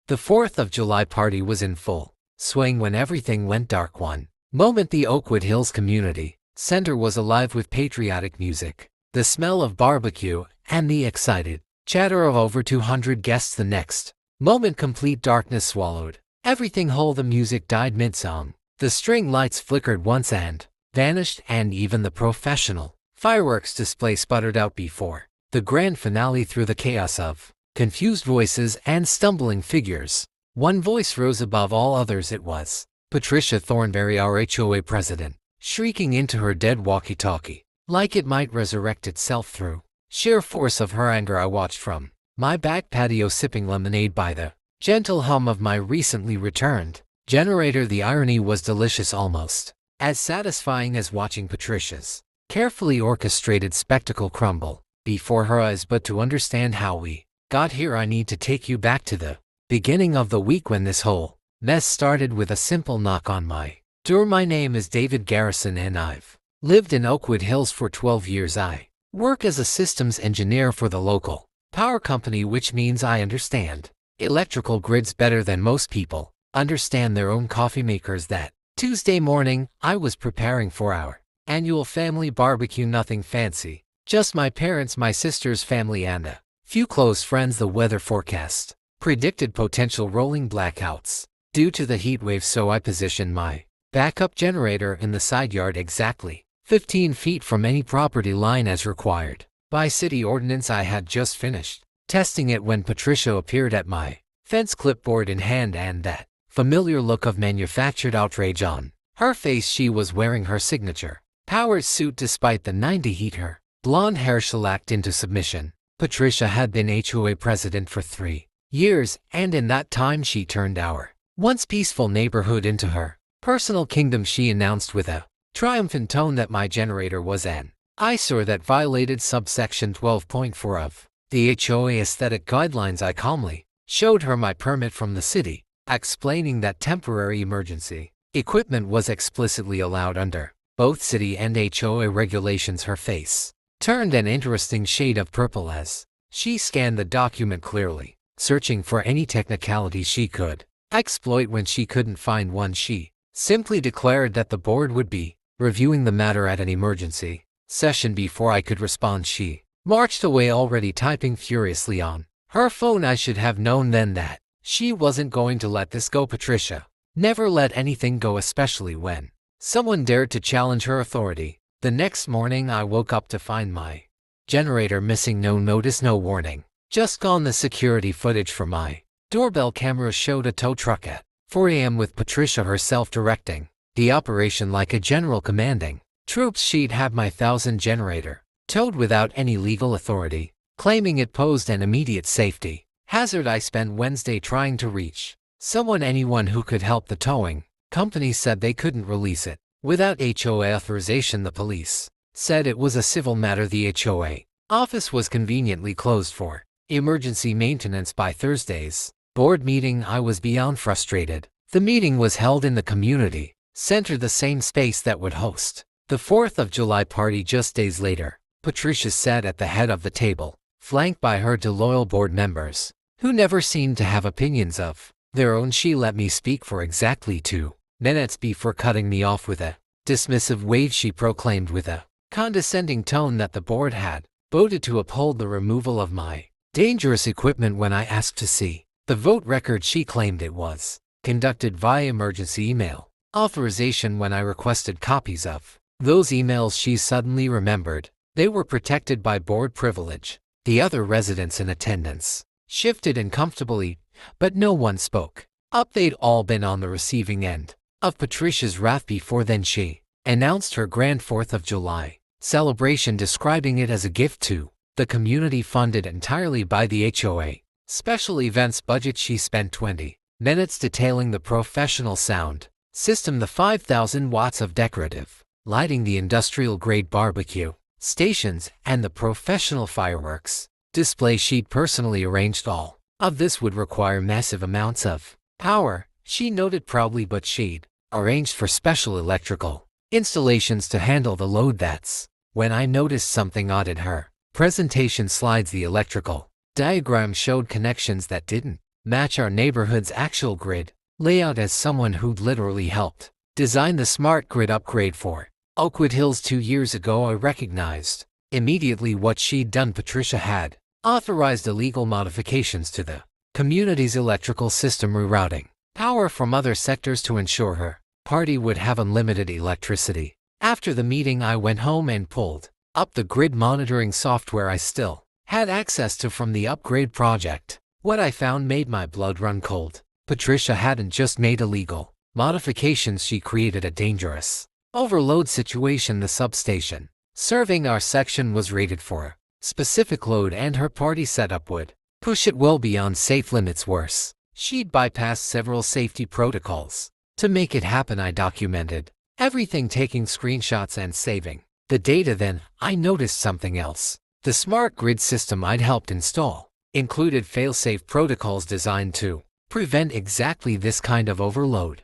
The 4th of July party was in full swing when everything went dark one moment. The Oakwood Hills Community Center was alive with patriotic music, the smell of barbecue, and the excited chatter of over 200 guests. The next moment complete darkness swallowed everything whole. The music died mid-song. The string lights flickered once and vanished, and even the professional fireworks display sputtered out before the grand finale. Through the chaos of confused voices and stumbling figures, one voice rose above all others. It was Patricia Thornberry, our HOA president, shrieking into her dead walkie-talkie like it might resurrect itself through sheer force of her anger. I watched from my back patio, sipping lemonade by the gentle hum of my recently returned generator. The irony was delicious, almost as satisfying as watching Patricia's carefully orchestrated spectacle crumble before her eyes. But to understand how we got here, I need to take you back to the beginning of the week when this whole mess started with a simple knock on my door. My name is David Garrison and I've lived in Oakwood Hills for 12 years. I work as a systems engineer for the local power company, which means I understand electrical grids better than most people understand their own coffee makers. That Tuesday morning, I was preparing for our annual family barbecue. Nothing fancy, just my parents, my sister's family, and a few close friends. The weather forecast predicted potential rolling blackouts due to the heat wave, so I positioned my backup generator in the side yard, exactly 15 feet from any property line as required by city ordinance. I had just finished testing it when Patricia appeared at my fence, clipboard in hand, and that familiar look of manufactured outrage on her face. She was wearing her signature power suit despite the 90 heat. Her blonde hair shellacked into submission. Patricia had been HOA president for 3 years, and in that time she turned our once peaceful neighborhood into her personal kingdom. She announced with a triumphant tone that my generator was an eyesore that violated subsection 12.4 of the HOA aesthetic guidelines. I calmly showed her my permit from the city, explaining that temporary emergency equipment was explicitly allowed under both city and HOA regulations. Her face turned an interesting shade of purple as she scanned the document, clearly searching for any technicality she could exploit. When she couldn't find one, she simply declared that the board would be reviewing the matter at an emergency session. Before I could respond, she marched away, already typing furiously on her phone. I should have known then that she wasn't going to let this go. Patricia never let anything go, especially when someone dared to challenge her authority. The next morning, I woke up to find my generator missing. No notice, no warning, just gone. The security footage from my doorbell camera showed a tow truck at 4 a.m. with Patricia herself directing the operation like a general commanding troops. She'd have my 1000 generator towed without any legal authority, claiming it posed an immediate safety hazard. I spent Wednesday trying to reach anyone who could help. The towing company said they couldn't release it without HOA authorization. The police said it was a civil matter. The HOA office was conveniently closed for emergency maintenance by Thursday's board meeting. I was beyond frustrated. The meeting was held in the community center, the same space that would host the 4th of July party. Just days later, Patricia sat at the head of the table, flanked by her loyal board members, who never seemed to have opinions of their own. She let me speak for exactly 2 minutes before cutting me off with a dismissive wave. She proclaimed with a condescending tone that the board had voted to uphold the removal of my dangerous equipment. When I asked to see the vote record, she claimed it was conducted via emergency email authorization. When I requested copies of those emails, she suddenly remembered they were protected by board privilege. The other residents in attendance shifted uncomfortably, but no one spoke up. They'd all been on the receiving end of Patricia's wrath before then. She announced her grand 4th of July celebration, describing it as a gift to the community funded entirely by the HOA special events budget. She spent 20 minutes detailing the professional sound system, the 5,000 watts of decorative lighting, the industrial-grade barbecue stations, and the professional fireworks display. She'd personally arranged all of this would require massive amounts of power, she noted proudly, but she'd arranged for special electrical installations to handle the load. That's when I noticed something odd in her presentation slides. The electrical diagram showed connections that didn't match our neighborhood's actual grid layout as someone who'd literally helped design the smart grid upgrade for Oakwood Hills 2 years ago. I recognized immediately what she'd done. Patricia had authorized illegal modifications to the community's electrical system, rerouting power from other sectors to ensure her party would have unlimited electricity. After the meeting, I went home and pulled up the grid monitoring software I still had access to from the upgrade project. What I found made my blood run cold. Patricia hadn't just made illegal modifications, she created a dangerous overload situation. The substation serving our section was rated for a specific load, and her party setup would push it well beyond safe limits. Worse, she'd bypassed several safety protocols to make it happen. I documented everything, taking screenshots and saving the data. Then I noticed something else. The smart grid system I'd helped install included fail-safe protocols designed to prevent exactly this kind of overload.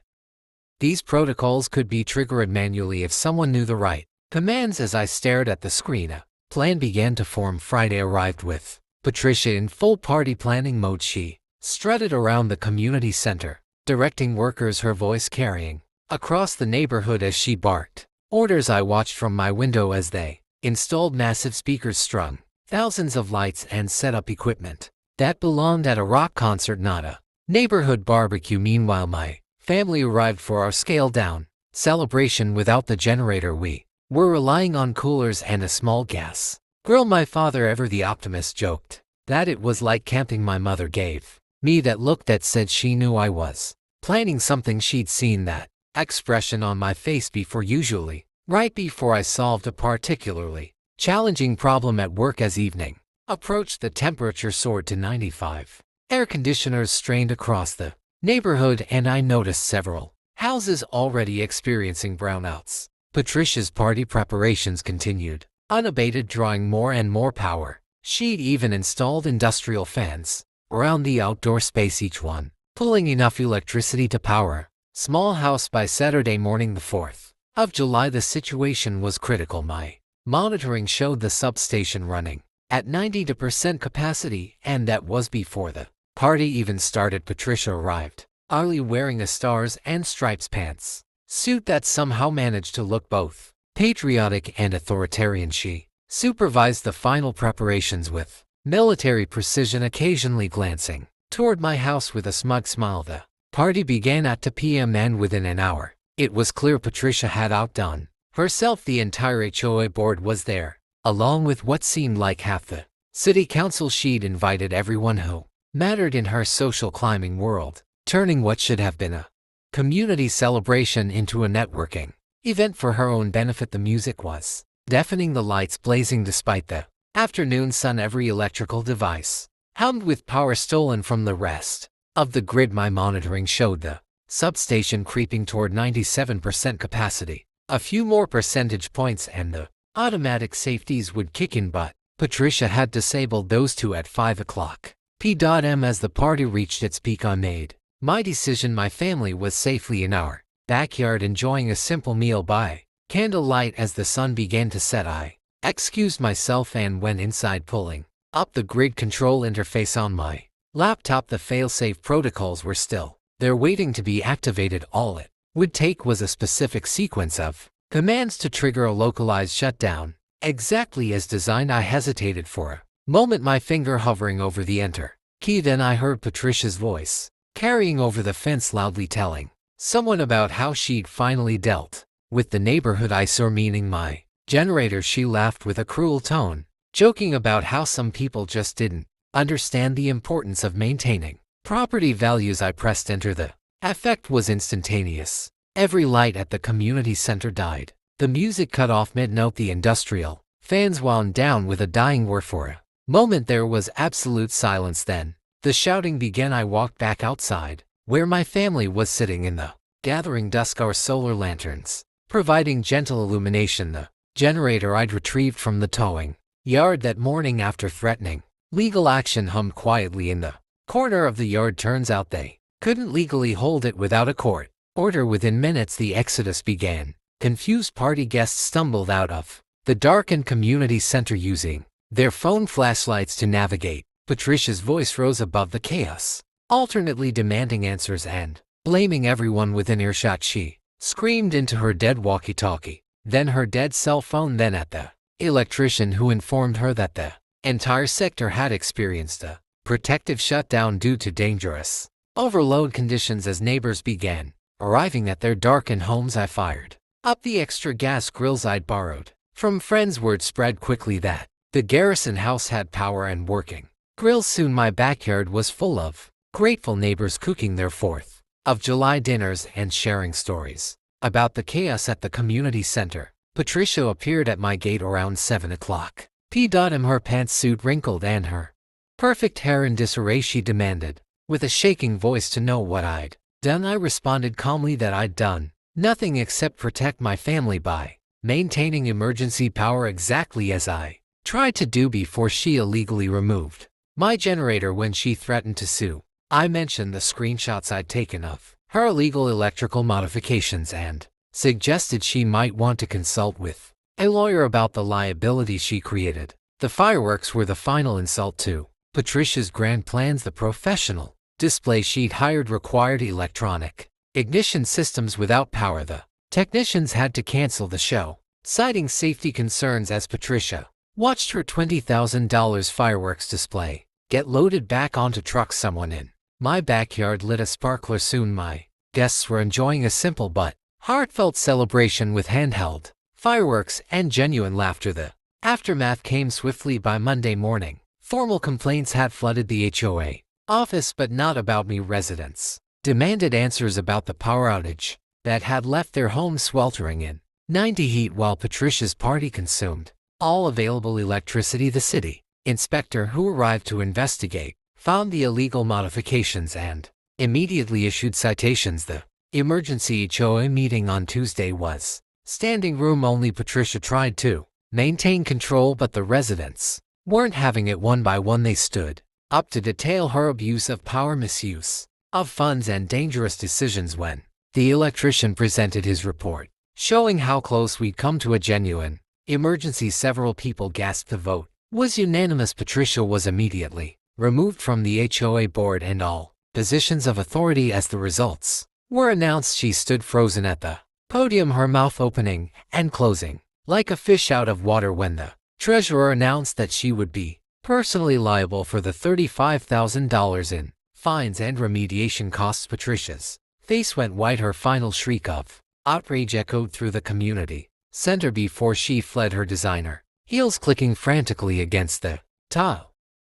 These protocols could be triggered manually if someone knew the right commands. As I stared at the screen, a plan began to form. Friday arrived with Patricia in full party planning mode. She strutted around the community center, directing workers, her voice carrying across the neighborhood as she barked orders. I watched from my window as they installed massive speakers, strung thousands of lights, and set up equipment that belonged at a rock concert, not a neighborhood barbecue. Meanwhile, my family arrived for our scaled-down celebration without the generator. We were relying on coolers and a small gas grill. My father, ever the optimist, joked that it was like camping. My mother gave me that look that said she knew I was planning something. She'd seen that expression on my face before, usually right before I solved a particularly challenging problem at work. As evening approached, the temperature soared to 95. Air conditioners strained across the neighborhood, and I noticed several houses already experiencing brownouts. Patricia's party preparations continued unabated, drawing more and more power. She'd even installed industrial fans around the outdoor space, each one pulling enough electricity to power a small house. By Saturday morning, the 4th of July, the situation was critical. My monitoring showed the substation running at 90% capacity, and that was before the party even started. Patricia arrived early, wearing a stars and stripes pants suit that somehow managed to look both patriotic and authoritarian. She supervised the final preparations with military precision, occasionally glancing toward my house with a smug smile. The party began at 2 p.m. and within an hour, it was clear Patricia had outdone herself. The entire HOA board was there, along with what seemed like half the city council. She'd invited everyone who mattered in her social climbing world, turning what should have been a community celebration into a networking event for her own benefit. The music was deafening, the lights blazing despite the afternoon sun. Every electrical device hummed with power stolen from the rest of the grid. My monitoring showed the substation creeping toward 97% capacity. A few more percentage points and the automatic safeties would kick in, but Patricia had disabled those two at 5 o'clock p.m. As the party reached its peak, I made my decision. My family was safely in our backyard, enjoying a simple meal by candlelight. As the sun began to set, I excused myself and went inside, pulling up the grid control interface on my laptop. The fail-safe protocols were still there, waiting to be activated. All it would take was a specific sequence of commands to trigger a localized shutdown, exactly as designed. I hesitated for a moment, my finger hovering over the enter key. Then I heard Patricia's voice carrying over the fence, loudly telling someone about how she'd finally dealt with the neighborhood eyesore, meaning my generator. She laughed with a cruel tone, joking about how some people just didn't understand the importance of maintaining property values. I pressed enter. The effect was instantaneous. Every light at the community center died. The music cut off mid-note. The industrial fans wound down with a dying whir. For a moment there was absolute silence. Then the shouting began. I walked back outside, where my family was sitting in the gathering dusk, our solar lanterns providing gentle illumination. The generator I'd retrieved from the towing yard that morning after threatening legal action hummed quietly in the corner of the yard. Turns out they couldn't legally hold it without a court order. Within minutes the exodus began. Confused party guests stumbled out of the darkened community center, using their phone flashlights to navigate. Patricia's voice rose above the chaos. alternately demanding answers and blaming everyone within earshot. She screamed into her dead walkie-talkie, then her dead cell phone, then at the electrician, who informed her that the entire sector had experienced a protective shutdown due to dangerous overload conditions as neighbors began arriving at their darkened homes. I fired up the extra gas grills I'd borrowed from friends. Word spread quickly that the Garrison house had power and working grills. Soon my backyard was full of grateful neighbors cooking their 4th of July dinners and sharing stories about the chaos at the community center. Patricia appeared at my gate around 7 o'clock. P.M. her pantsuit wrinkled and her perfect hair in disarray. She demanded, with a shaking voice, to know what I'd done. I responded calmly that I'd done nothing except protect my family by maintaining emergency power, exactly as I tried to do before she illegally removed my generator when she threatened to sue. I mentioned the screenshots I'd taken of her illegal electrical modifications and suggested she might want to consult with a lawyer about the liability she created. The fireworks were the final insult to Patricia's grand plans. The professional display she'd hired required electronic ignition systems without power. The technicians had to cancel the show, citing safety concerns, as Patricia watched her $20,000 fireworks display get loaded back onto trucks. Someone in my backyard lit a sparkler. Soon my guests were enjoying a simple but heartfelt celebration with handheld fireworks and genuine laughter. The aftermath came swiftly. By Monday morning, formal complaints had flooded the HOA office, but not about me. Residents demanded answers about the power outage that had left their homes sweltering in 90 heat while Patricia's party consumed all available electricity. The city inspector who arrived to investigate found the illegal modifications and immediately issued citations. The emergency HOA meeting on Tuesday was standing room only. Patricia tried to maintain control, but the residents weren't having it. One by one, they stood up to detail her abuse of power, misuse of funds, and dangerous decisions. When the electrician presented his report showing how close we'd come to a genuine emergency, several people gasped. The vote was unanimous. Patricia was immediately removed from the HOA board and all positions of authority. As the results were announced, she stood frozen at the podium, her mouth opening and closing like a fish out of water when the treasurer announced that she would be personally liable for the $35,000 in fines and remediation costs. Patricia's face went white. Her final shriek of outrage echoed through the community center before she fled, her designer heels clicking frantically against the tile.